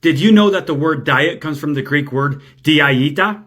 Did you know that the word diet comes from the Greek word diaita?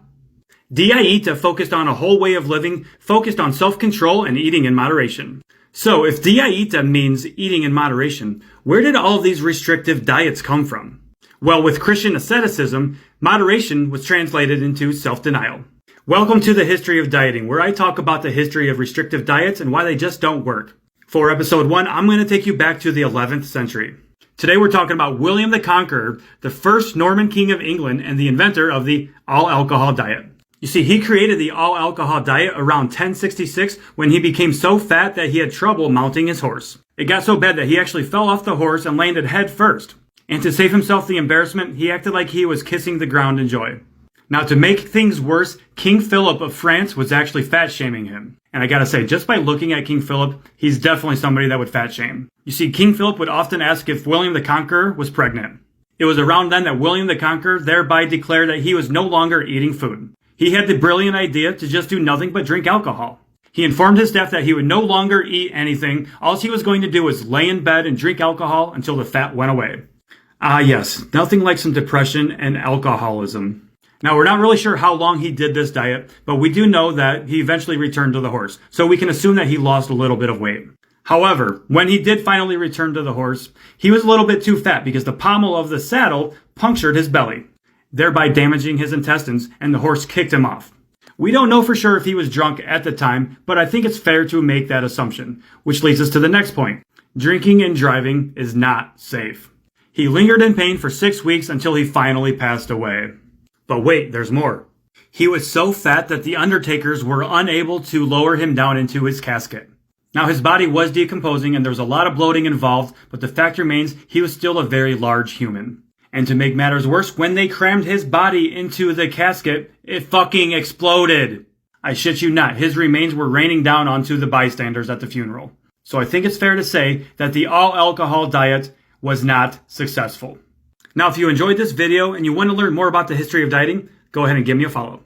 Diaita focused on a whole way of living, focused on self-control and eating in moderation. So if diaita means eating in moderation, where did all of these restrictive diets come from? Well, with Christian asceticism, moderation was translated into self-denial. Welcome to the History of Dieting, where I talk about the history of restrictive diets and why they just don't work. For episode 1, I'm going to take you back to the 11th century. Today we're talking about William the Conqueror, the first Norman king of England and the inventor of the all-alcohol diet. You see, he created the all-alcohol diet around 1066 when he became so fat that he had trouble mounting his horse. It got so bad that he actually fell off the horse and landed head first. And to save himself the embarrassment, he acted like he was kissing the ground in joy. Now, to make things worse, King Philip of France was actually fat-shaming him. And I gotta say, just by looking at King Philip, he's definitely somebody that would fat-shame. You see, King Philip would often ask if William the Conqueror was pregnant. It was around then that William the Conqueror thereby declared that he was no longer eating food. He had the brilliant idea to just do nothing but drink alcohol. He informed his staff that he would no longer eat anything. All he was going to do was lay in bed and drink alcohol until the fat went away. Ah yes, nothing like some depression and alcoholism. Now, we're not really sure how long he did this diet, but we do know that he eventually returned to the horse, so we can assume that he lost a little bit of weight. However, when he did finally return to the horse, he was a little bit too fat because the pommel of the saddle punctured his belly, thereby damaging his intestines, and the horse kicked him off. We don't know for sure if he was drunk at the time, but I think it's fair to make that assumption, which leads us to the next point. Drinking and driving is not safe. He lingered in pain for 6 weeks until he finally passed away. But wait, there's more. He was so fat that the undertakers were unable to lower him down into his casket. Now, his body was decomposing and there was a lot of bloating involved, but the fact remains he was still a very large human. And to make matters worse, when they crammed his body into the casket, it fucking exploded. I shit you not, his remains were raining down onto the bystanders at the funeral. So I think it's fair to say that the all-alcohol diet was not successful. Now, if you enjoyed this video and you want to learn more about the history of dieting, go ahead and give me a follow.